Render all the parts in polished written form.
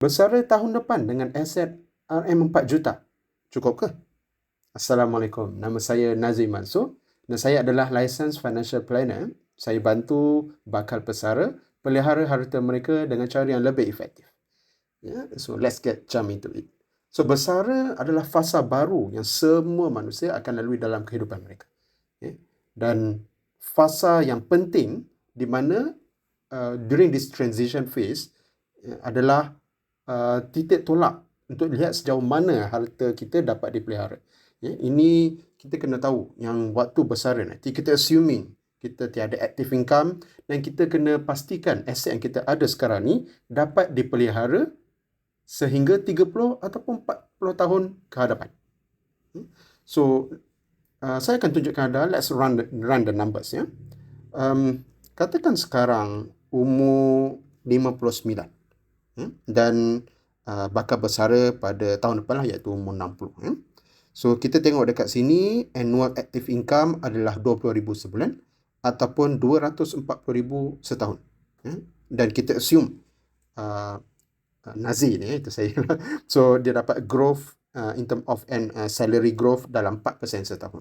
Bersara tahun depan dengan aset RM4 juta. Cukup ke? Assalamualaikum. Nama saya Nazim Mansur dan saya adalah Licensed Financial Planner. Saya bantu bakal pesara pelihara harta mereka dengan cara yang lebih efektif. So let's get jump into it. So bersara adalah fasa baru yang semua manusia akan lalui dalam kehidupan mereka. Dan fasa yang penting di mana during this transition phase adalah titik tolak untuk lihat sejauh mana harta kita dapat dipelihara. Ini kita kena tahu yang waktu bersara nanti kita assuming kita tiada active income dan kita kena pastikan aset yang kita ada sekarang ni dapat dipelihara sehingga 30 ataupun 40 tahun ke hadapan. So saya akan tunjukkan anda, let's run the numbers ya. Katakan sekarang umur 59 dan bakal bersara pada tahun depan lah, iaitu umur 60. So kita tengok dekat sini annual active income adalah 20,000 sebulan ataupun 240,000 setahun. Dan kita assume Nazi ni itu saya. So dia dapat growth in term of salary growth dalam 4% setahun.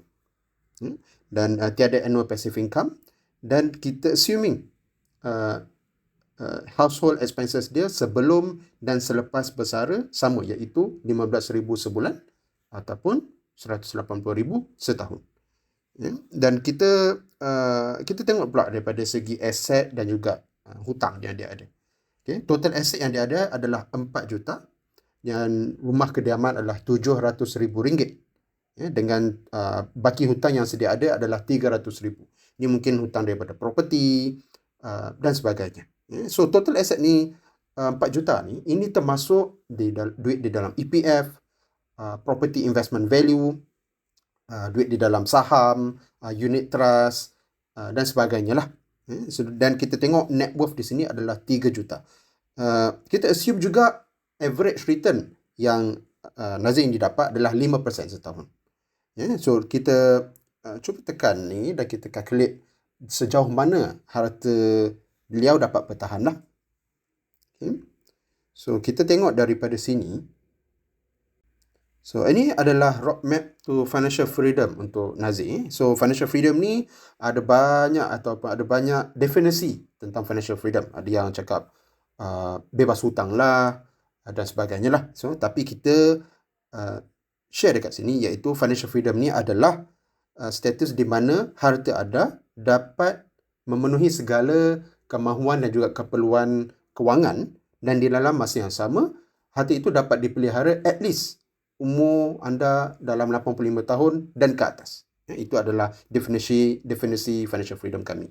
Dan tiada annual passive income dan kita assuming household expenses dia sebelum dan selepas bersara sama, iaitu 15,000 sebulan ataupun 180,000 setahun. Dan kita tengok pula daripada segi aset dan juga hutang yang dia ada. Total aset yang dia ada adalah 4 juta dan rumah kediaman adalah RM700,000. Dengan baki hutang yang sedia ada adalah RM300,000. Ini mungkin hutang daripada properti dan sebagainya. So total aset ni 4 juta ni, ini termasuk duit di dalam EPF, property investment value, duit di dalam saham, unit trust dan sebagainya lah. Dan kita tengok net worth di sini adalah 3 juta. Kita assume juga average return yang Nazim didapat adalah 5% setahun. So kita cuba tekan ni dan kita calculate sejauh mana harta beliau dapat bertahan lah. So kita tengok daripada sini. So ini adalah roadmap to financial freedom untuk Nazim. So financial freedom ni ada banyak definisi tentang financial freedom. Ada yang cakap bebas hutang lah dan sebagainya lah. So tapi kita share dekat sini, iaitu financial freedom ni adalah status di mana harta anda dapat memenuhi segala kemahuan dan juga keperluan kewangan dan di dalam masa yang sama harta itu dapat dipelihara at least umur anda dalam 85 tahun dan ke atas. Itu adalah definisi financial freedom kami.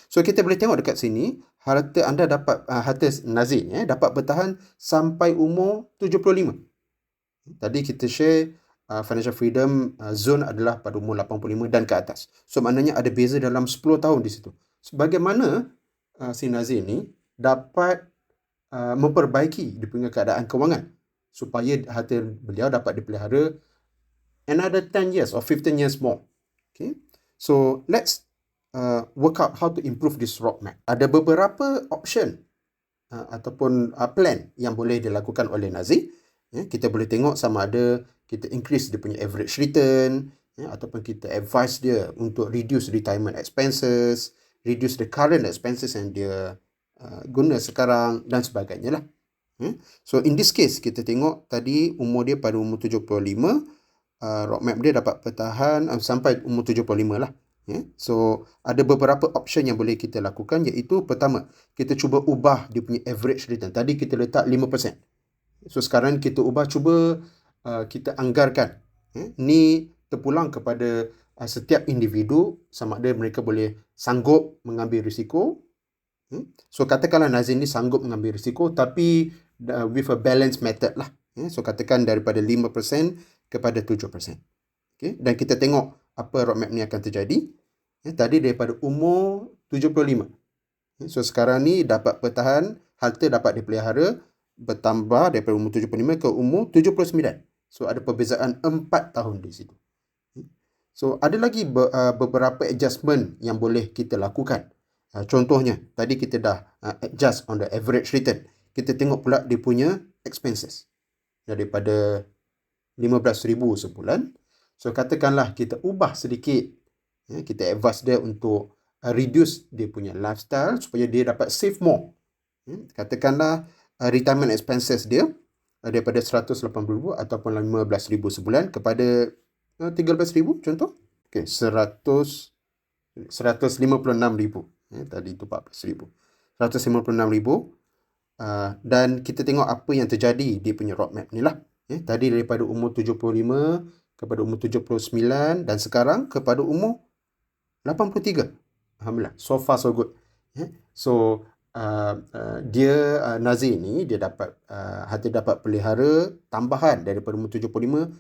So kita boleh tengok dekat sini harta anda dapat harta Nazim dapat bertahan sampai umur 75. Tadi kita share financial freedom zone adalah pada umur 85 dan ke atas. So maknanya ada beza dalam 10 tahun di situ. Bagaimana si Nazim ni dapat memperbaiki dia punya keadaan kewangan supaya harta beliau dapat dipelihara another 10 years or 15 years more. Okay. So let's work out how to improve this roadmap. Ada beberapa option ataupun plan yang boleh dilakukan oleh Nazim. Kita boleh tengok sama ada kita increase dia punya average return ataupun kita advise dia untuk reduce retirement expenses, reduce the current expenses yang dia guna sekarang dan sebagainya lah. So in this case kita tengok tadi umur dia pada umur 75, roadmap dia dapat bertahan sampai umur 75 lah. So ada beberapa option yang boleh kita lakukan, iaitu pertama, kita cuba ubah dia punya average return. Tadi kita letak 5%. So sekarang kita ubah, cuba kita anggarkan. Ni terpulang kepada setiap individu sama ada mereka boleh sanggup mengambil risiko. So katakanlah Nazim ni sanggup mengambil risiko tapi with a balanced method lah. So katakan daripada 5% kepada 7%. Okay? Dan kita tengok apa roadmap ni akan terjadi. Tadi daripada umur 75. So sekarang ni dapat bertahan, harta dapat dipelihara bertambah daripada umur 75 ke umur 79. So ada perbezaan 4 tahun di situ. So ada lagi beberapa adjustment yang boleh kita lakukan. Contohnya, tadi kita dah adjust on the average return. kita tengok pula dia punya expenses. Daripada 15,000 sebulan. So, katakanlah kita ubah sedikit. Kita advise dia untuk reduce dia punya lifestyle supaya dia dapat save more. Katakanlah retirement expenses dia daripada 180,000 ataupun 15,000 sebulan kepada 13,000 contoh. Okay, 156,000. Tadi itu 14,000. 156,000. Dan kita tengok apa yang terjadi di punya roadmap ni lah. Tadi daripada umur 75 kepada umur 79 dan sekarang kepada umur 83. Alhamdulillah. So far so good. So Nazir ni dia dapat dapat pelihara tambahan daripada umur 75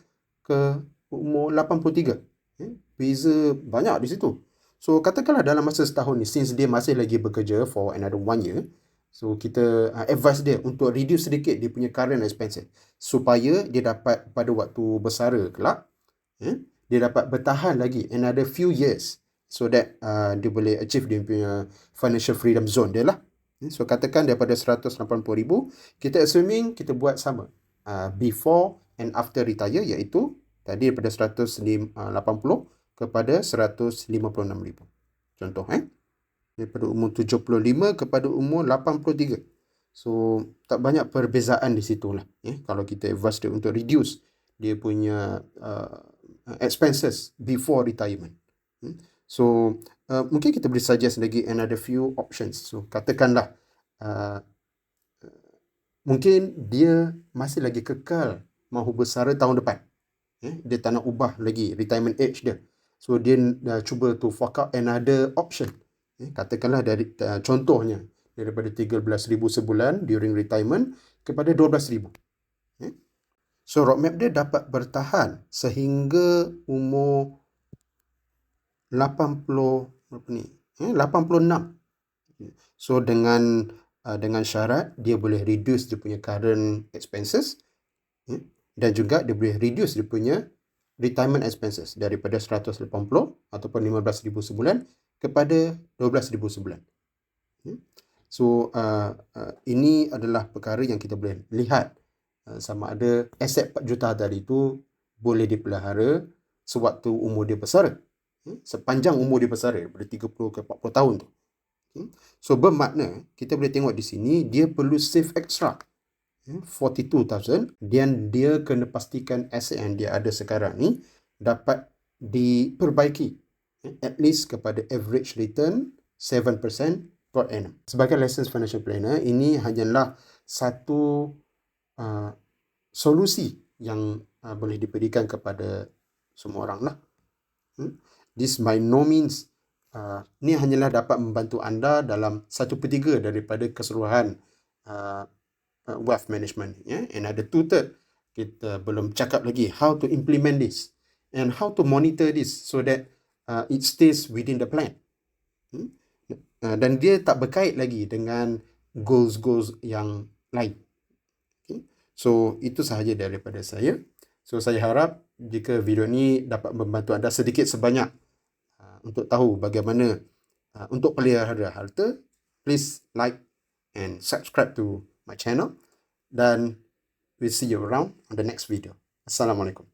ke umur 83. Beza banyak di situ. So katakanlah dalam masa setahun ni, since dia masih lagi bekerja for another 1 year, so kita advise dia untuk reduce sedikit dia punya current expenses supaya dia dapat pada waktu bersara kelak, dia dapat bertahan lagi another few years so that dia boleh achieve dia punya financial freedom zone dia lah. So katakan daripada 180,000, kita assuming kita buat sama before and after retire, iaitu tadi daripada 180 kepada 156,000. Contoh daripada umur 75 kepada umur 83. So tak banyak perbezaan di situ lah. Kalau kita advise dia untuk reduce dia punya expenses before retirement. So mungkin kita boleh suggest lagi another few options. So katakanlah mungkin dia masih lagi kekal mahu bersara tahun depan. Dia tak nak ubah lagi retirement age dia. So dia cuba to fork out another option. Katakanlah dari contohnya daripada 13,000 sebulan during retirement kepada 12,000. So roadmap dia dapat bertahan sehingga umur 86. So dengan syarat dia boleh reduce dia punya current expenses, dan juga dia boleh reduce dia punya retirement expenses daripada 180 ataupun 15,000 sebulan kepada 12,000 sebulan. So ini adalah perkara yang kita boleh lihat sama ada aset 4 juta tadi itu boleh dipelihara sewaktu umur dia bersara, sepanjang umur dia bersara daripada 30 ke 40 tahun tu. So bermakna kita boleh tengok di sini dia perlu save extra 42,000 dan dia kena pastikan aset yang dia ada sekarang ni dapat diperbaiki at least kepada average return 7% per annum. Sebagai licensed financial planner, ini hanyalah satu solusi yang boleh diberikan kepada semua orang lah. This by no means ni hanyalah dapat membantu anda dalam 1/3 daripada keseluruhan wealth management, and ada 2/3 kita belum cakap lagi how to implement this and how to monitor this so that it stays within the plan. Dan dia tak berkait lagi dengan goals yang lain. So itu sahaja daripada saya. So saya harap jika video ni dapat membantu anda sedikit sebanyak untuk tahu bagaimana untuk pelihara harta, please like and subscribe to my channel, dan we'll see you around on the next video. Assalamualaikum.